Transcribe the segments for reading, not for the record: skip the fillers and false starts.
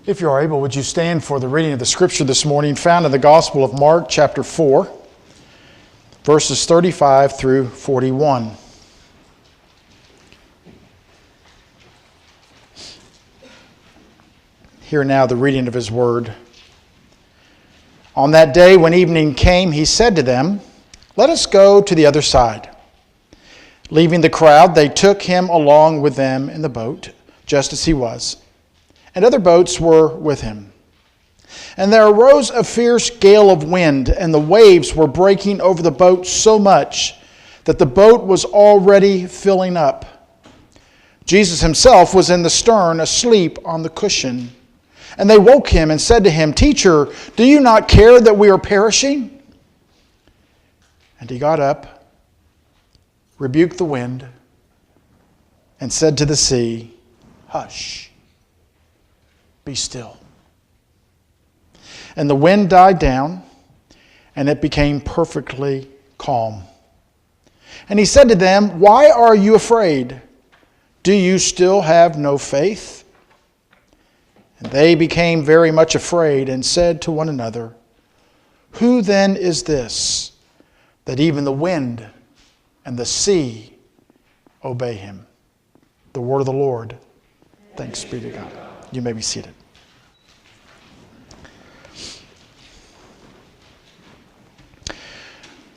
If you are able, would you stand for the reading of the Scripture this morning, found in the Gospel of Mark, chapter 4, verses 35 through 41. Hear now the reading of His Word. On that day when evening came, He said to them, "Let us go to the other side." Leaving the crowd, they took Him along with them in the boat, just as He was. And other boats were with Him. And there arose a fierce gale of wind, and the waves were breaking over the boat so much that the boat was already filling up. Jesus Himself was in the stern, asleep on the cushion. And they woke Him and said to Him, "Teacher, do you not care that we are perishing?" And He got up, rebuked the wind, and said to the sea, "Hush, be still." And the wind died down, and it became perfectly calm. And He said to them, "Why are you afraid? Do you still have no faith?" And they became very much afraid and said to one another, "Who then is this, that even the wind and the sea obey Him?" The word of the Lord. Thanks be to God. You may be seated.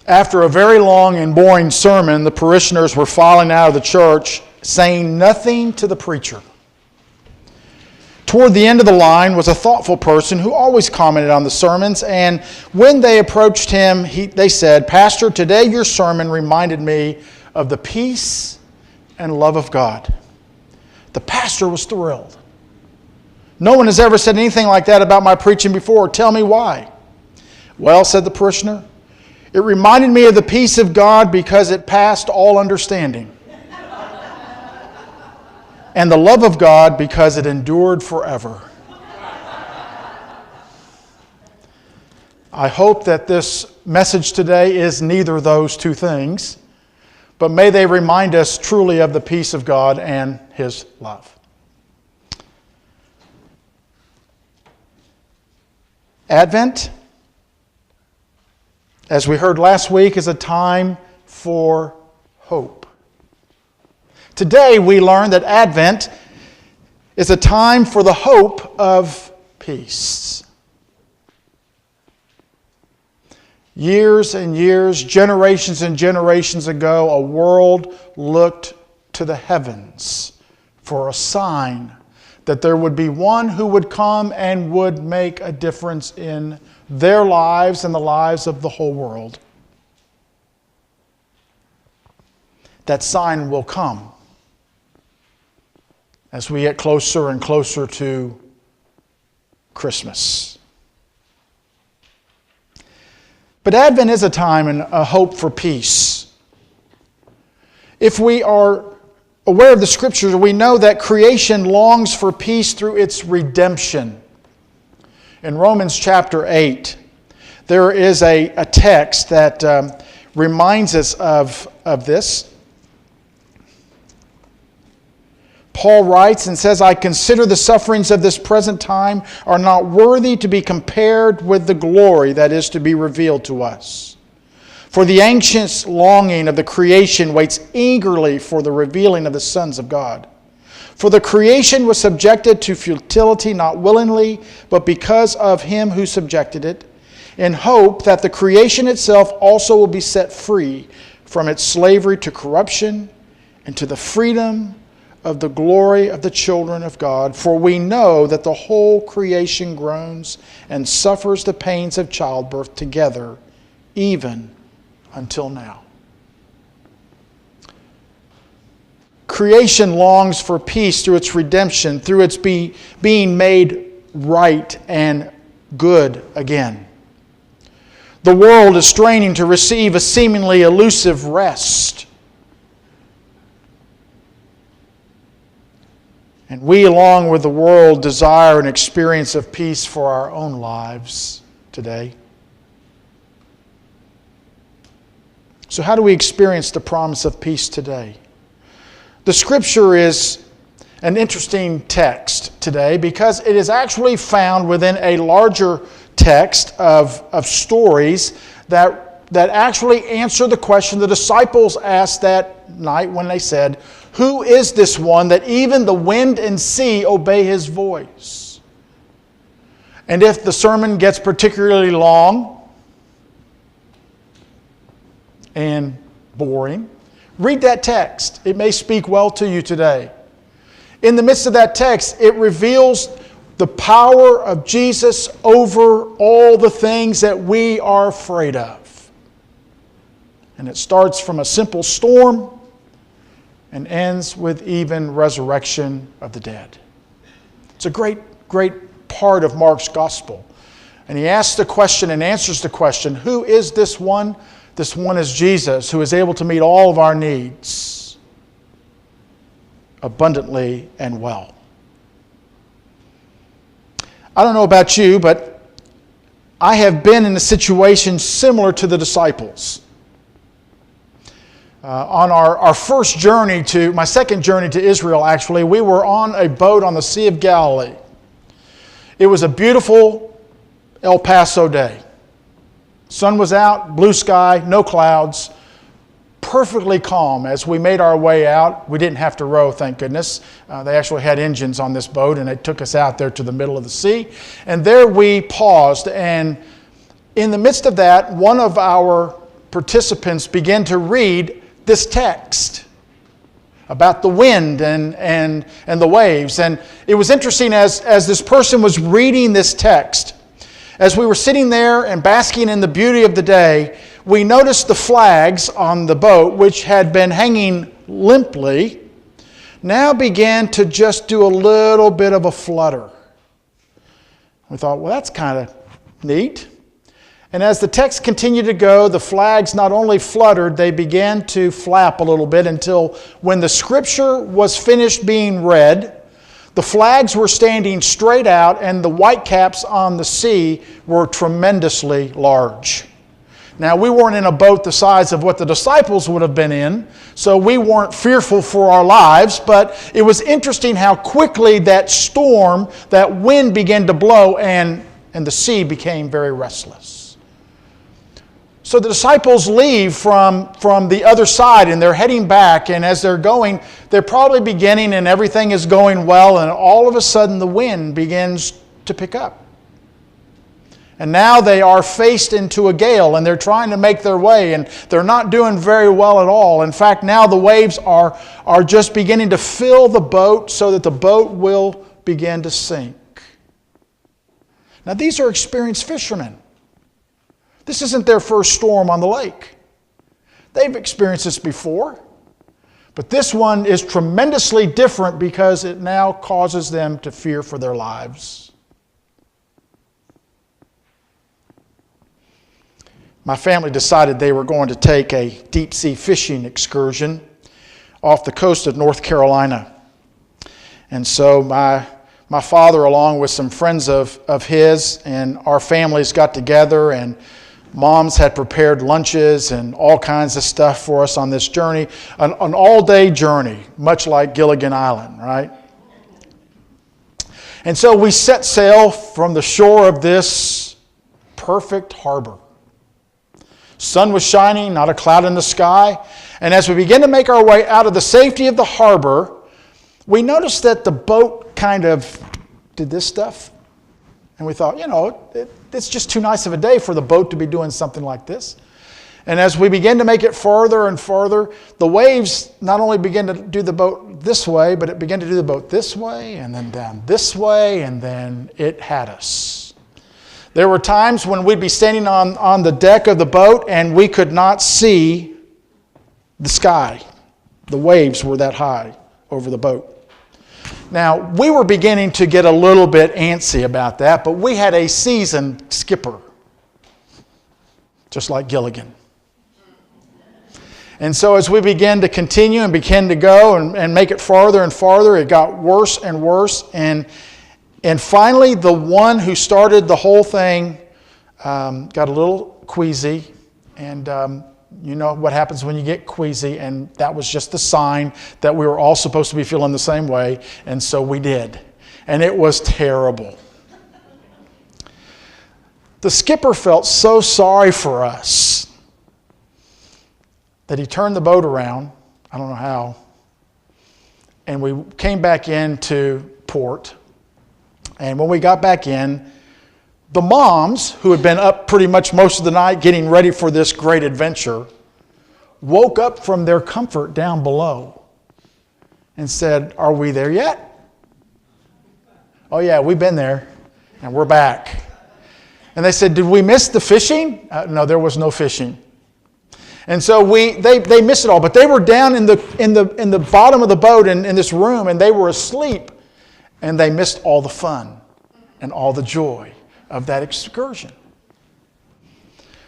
After a very long and boring sermon, the parishioners were filing out of the church, saying nothing to the preacher. Toward the end of the line was a thoughtful person who always commented on the sermons, and when they approached him, they said, "Pastor, today your sermon reminded me of the peace and love of God." The pastor was thrilled. "No one has ever said anything like that about my preaching before. Tell me why." "Well," said the parishioner, "it reminded me of the peace of God because it passed all understanding. And the love of God because it endured forever." I hope that this message today is neither of those two things, but may they remind us truly of the peace of God and His love. Advent, as we heard last week, is a time for hope. Today we learn that Advent is a time for the hope of peace. Years and years, generations and generations ago, a world looked to the heavens for a sign that there would be one who would come and would make a difference in their lives and the lives of the whole world. That sign will come as we get closer and closer to Christmas. But Advent is a time and a hope for peace. If we are aware of the Scriptures, we know that creation longs for peace through its redemption. In Romans chapter 8, there is a text that reminds us of this. Paul writes and says, "I consider the sufferings of this present time are not worthy to be compared with the glory that is to be revealed to us. For the anxious longing of the creation waits eagerly for the revealing of the sons of God. For the creation was subjected to futility not willingly, but because of Him who subjected it, in hope that the creation itself also will be set free from its slavery to corruption and to the freedom of the glory of the children of God. For we know that the whole creation groans and suffers the pains of childbirth together, even until now." Creation longs for peace through its redemption, through its being made right and good again. The world is straining to receive a seemingly elusive rest. And we, along with the world, desire an experience of peace for our own lives today. So how do we experience the promise of peace today? The Scripture is an interesting text today because it is actually found within a larger text of stories that actually answer the question the disciples asked that night when they said, "Who is this one that even the wind and sea obey his voice?" And if the sermon gets particularly long and boring, read that text. It may speak well to you today. In the midst of that text, it reveals the power of Jesus over all the things that we are afraid of. And it starts from a simple storm and ends with even resurrection of the dead. It's a great, great part of Mark's gospel. And he asks the question and answers the question, who is this one? This one is Jesus, who is able to meet all of our needs abundantly and well. I don't know about you, but I have been in a situation similar to the disciples. On our first journey my second journey to Israel, actually, we were on a boat on the Sea of Galilee. It was a beautiful El Paso day. Sun was out, blue sky, no clouds, perfectly calm as we made our way out. We didn't have to row, thank goodness. They actually had engines on this boat, and they took us out there to the middle of the sea. And there we paused, and in the midst of that, one of our participants began to read this text about the wind and the waves. And it was interesting as this person was reading this text, as we were sitting there and basking in the beauty of the day, we noticed the flags on the boat, which had been hanging limply, now began to just do a little bit of a flutter. We thought, well, that's kind of neat. And as the text continued to go, the flags not only fluttered, they began to flap a little bit until when the scripture was finished being read, the flags were standing straight out and the whitecaps on the sea were tremendously large. Now, we weren't in a boat the size of what the disciples would have been in, so we weren't fearful for our lives, but it was interesting how quickly that storm, that wind began to blow and the sea became very restless. So the disciples leave from the other side and they're heading back, and as they're going, they're probably beginning and everything is going well, and all of a sudden the wind begins to pick up. And now they are faced into a gale and they're trying to make their way, and they're not doing very well at all. In fact, now the waves are just beginning to fill the boat so that the boat will begin to sink. Now these are experienced fishermen. This isn't their first storm on the lake. They've experienced this before. But this one is tremendously different because it now causes them to fear for their lives. My family decided they were going to take a deep sea fishing excursion off the coast of North Carolina. And so my father, along with some friends of his and our families, got together, and moms had prepared lunches and all kinds of stuff for us on this journey. An all-day journey, much like Gilligan Island, right? And so we set sail from the shore of this perfect harbor. Sun was shining, not a cloud in the sky. And as we began to make our way out of the safety of the harbor, we noticed that the boat kind of did this stuff. And we thought, it's just too nice of a day for the boat to be doing something like this. And as we began to make it farther and farther, the waves not only began to do the boat this way, but it began to do the boat this way, and then down this way, and then it had us. There were times when we'd be standing on the deck of the boat and we could not see the sky. The waves were that high over the boat. Now, we were beginning to get a little bit antsy about that, but we had a seasoned skipper, just like Gilligan. And so as we began to continue and began to go and make it farther and farther, it got worse and worse. And finally, the one who started the whole thing got a little queasy and you know what happens when you get queasy, and that was just the sign that we were all supposed to be feeling the same way, and so we did. And it was terrible. The skipper felt so sorry for us that he turned the boat around, I don't know how, and we came back into port. And when we got back in, the moms, who had been up pretty much most of the night getting ready for this great adventure, woke up from their comfort down below and said, "Are we there yet?" "Oh yeah, we've been there and we're back." And they said, "Did we miss the fishing?" No, there was no fishing. And so they missed it all, but they were down in the bottom of the boat in this room, and they were asleep, and they missed all the fun and all the joy of that excursion.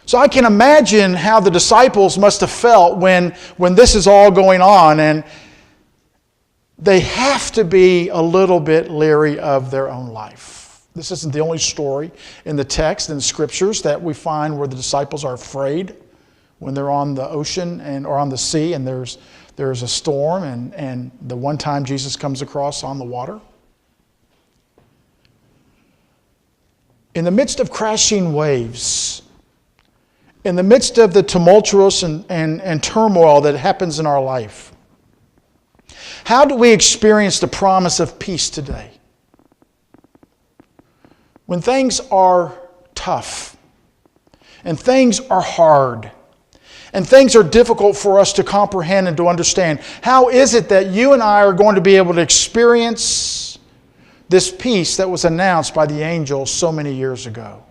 So I can imagine how the disciples must have felt when this is all going on, and they have to be a little bit leery of their own life. This isn't the only story in the text and the scriptures that we find where the disciples are afraid when they're on the ocean or on the sea and there's a storm, and the one time Jesus comes across on the water. In the midst of crashing waves, in the midst of the tumultuous and turmoil that happens in our life, how do we experience the promise of peace today? When things are tough, and things are hard, and things are difficult for us to comprehend and to understand, how is it that you and I are going to be able to experience this peace that was announced by the angel so many years ago,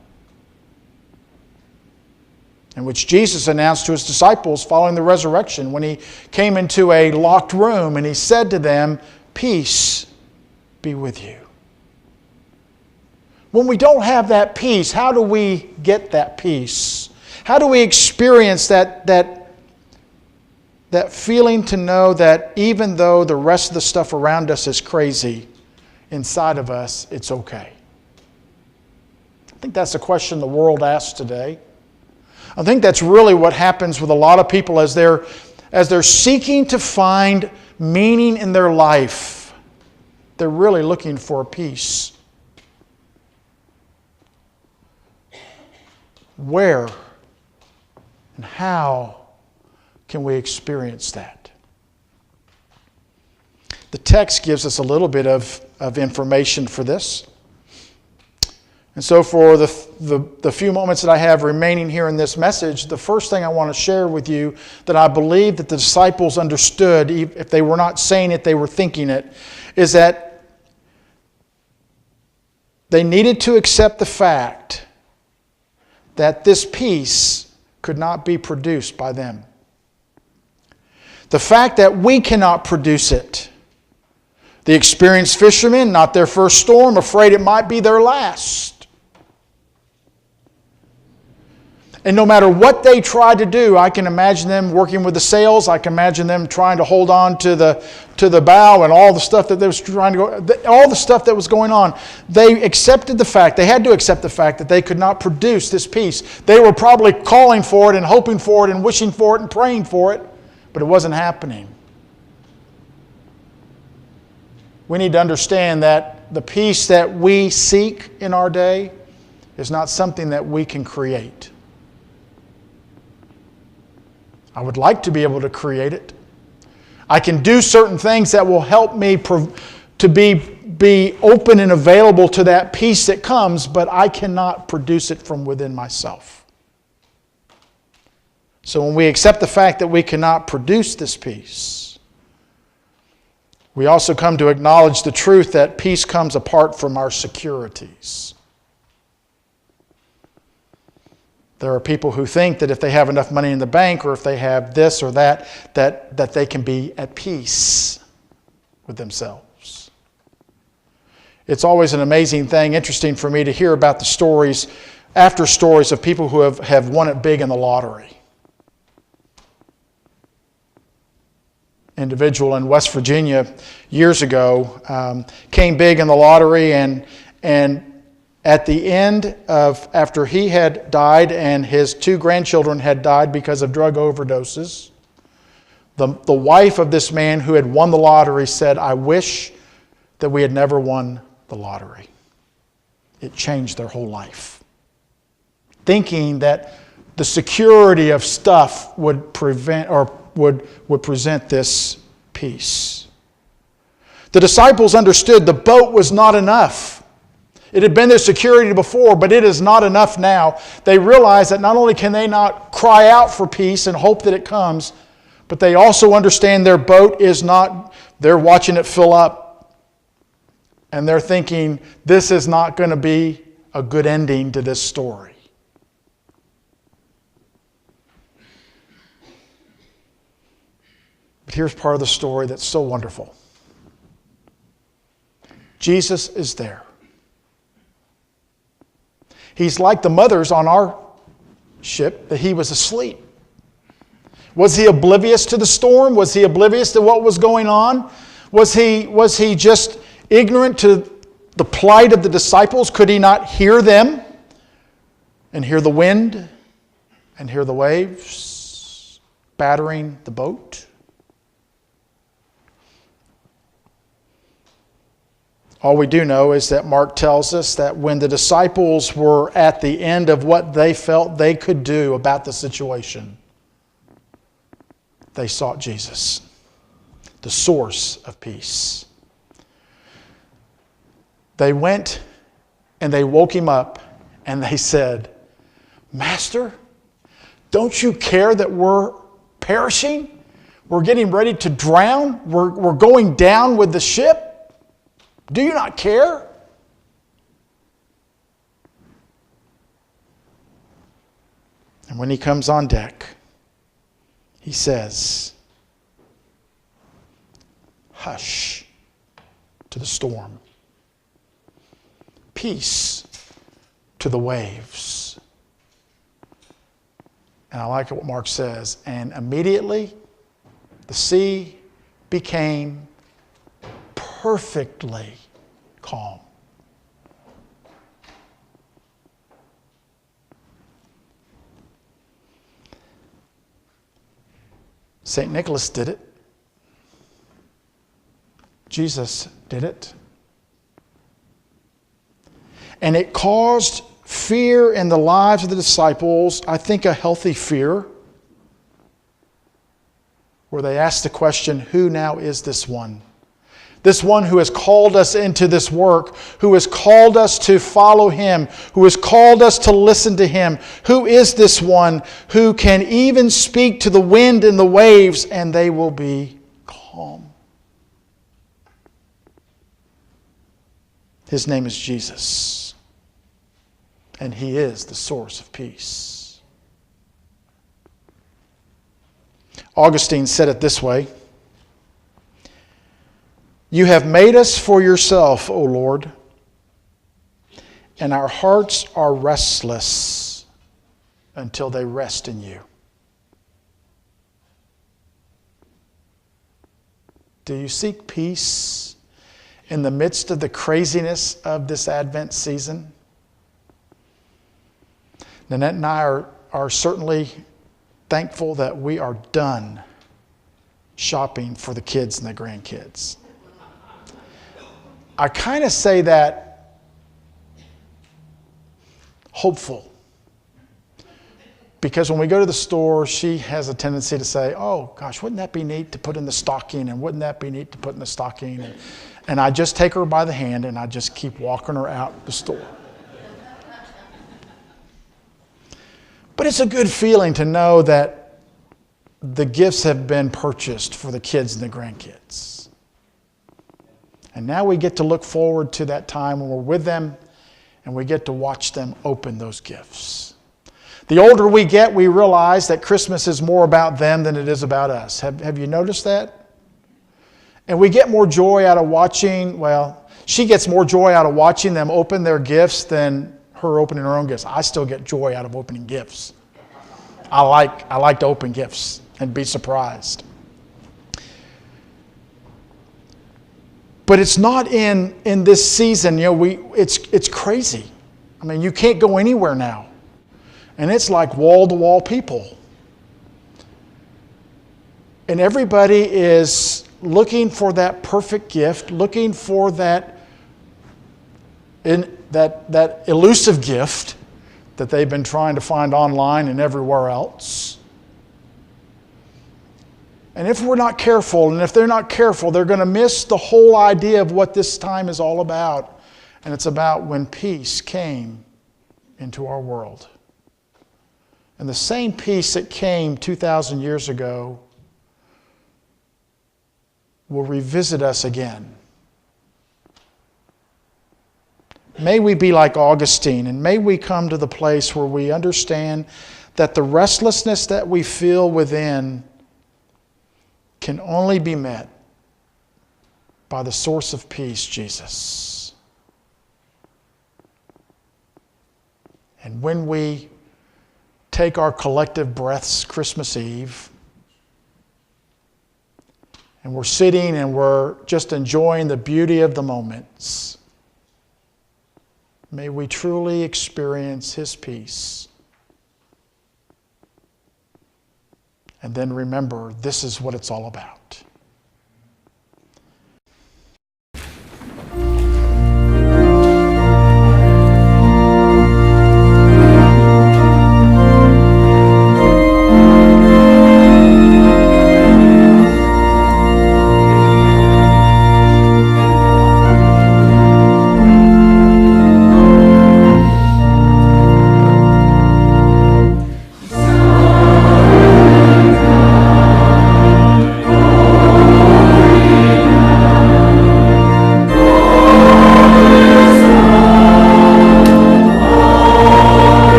and which Jesus announced to his disciples following the resurrection when he came into a locked room and he said to them, "Peace be with you." When we don't have that peace, how do we get that peace? How do we experience that feeling to know that even though the rest of the stuff around us is crazy, inside of us, it's okay? I think that's the question the world asks today. I think that's really what happens with a lot of people as they're seeking to find meaning in their life. They're really looking for peace. Where and how can we experience that? The text gives us a little bit of information for this. And so for the few moments that I have remaining here in this message, the first thing I want to share with you that I believe that the disciples understood, if they were not saying it, they were thinking it, is that they needed to accept the fact that this peace could not be produced by them. The fact that we cannot produce it. The experienced fishermen, not their first storm, afraid it might be their last. And no matter what they tried to do, I can imagine them working with the sails. I can imagine them trying to hold on to the bow and all the stuff that they was trying to go, all the stuff that was going on. They accepted the fact, they had to accept the fact that they could not produce this peace. They were probably calling for it and hoping for it and wishing for it and praying for it, but it wasn't happening. We need to understand that the peace that we seek in our day is not something that we can create. I would like to be able to create it. I can do certain things that will help me to be open and available to that peace that comes, but I cannot produce it from within myself. So when we accept the fact that we cannot produce this peace, we also come to acknowledge the truth that peace comes apart from our securities. There are people who think that if they have enough money in the bank or if they have this or that they can be at peace with themselves. It's always an amazing thing, interesting for me to hear about the stories, after stories of people who have won it big in the lottery. Individual in West Virginia years ago came big in the lottery and at the end of, after he had died and his 2 grandchildren had died because of drug overdoses, the wife of this man who had won the lottery said, "I wish that we had never won the lottery." It changed their whole life. Thinking that the security of stuff would prevent or would present this peace. The disciples understood the boat was not enough. It had been their security before, but it is not enough now. They realize that not only can they not cry out for peace and hope that it comes, but they also understand their boat is not, they're watching it fill up. And they're thinking, this is not going to be a good ending to this story. But here's part of the story that's so wonderful. Jesus is there. He's like the mothers on our ship, that he was asleep. Was he oblivious to the storm? Was he oblivious to what was going on? Was he just ignorant to the plight of the disciples? Could he not hear them and hear the wind and hear the waves battering the boat? All we do know is that Mark tells us that when the disciples were at the end of what they felt they could do about the situation, they sought Jesus, the source of peace. They went and they woke him up and they said, "Master, don't you care that we're perishing? We're getting ready to drown. We're going down with the ship. Do you not care?" And when he comes on deck, he says, "Hush," to the storm. "Peace," to the waves. And I like what Mark says. And immediately the sea became perfectly calm. St. Nicholas did it. Jesus did it. And it caused fear in the lives of the disciples, I think a healthy fear, where they asked the question, who now is this one? This one who has called us into this work, who has called us to follow him, who has called us to listen to him. Who is this one who can even speak to the wind and the waves and they will be calm? His name is Jesus, and he is the source of peace. Augustine said it this way: "You have made us for yourself, O Lord, and our hearts are restless until they rest in you." Do you seek peace in the midst of the craziness of this Advent season? Nanette and I are certainly thankful that we are done shopping for the kids and the grandkids. I kind of say that hopeful, because when we go to the store, she has a tendency to say, "Oh gosh, wouldn't that be neat to put in the stocking, and wouldn't that be neat to put in the stocking?" And I just take her by the hand and I just keep walking her out the store. But it's a good feeling to know that the gifts have been purchased for the kids and the grandkids. And now we get to look forward to that time when we're with them and we get to watch them open those gifts. The older we get, we realize that Christmas is more about them than it is about us. Have you noticed that? And we get more joy out of watching, she gets more joy out of watching them open their gifts than her opening her own gifts. I still get joy out of opening gifts. I like to open gifts and be surprised. But it's not in this season. It's crazy. I mean, you can't go anywhere now. And it's like wall-to-wall people. And everybody is looking for that perfect gift, looking for that elusive gift that they've been trying to find online and everywhere else. And if we're not careful, and if they're not careful, they're going to miss the whole idea of what this time is all about. And it's about when peace came into our world. And the same peace that came 2,000 years ago will revisit us again. May we be like Augustine, and may we come to the place where we understand that the restlessness that we feel within can only be met by the source of peace, Jesus. And when we take our collective breaths Christmas Eve, and we're sitting and we're just enjoying the beauty of the moments, may we truly experience His peace. And then remember, this is what it's all about.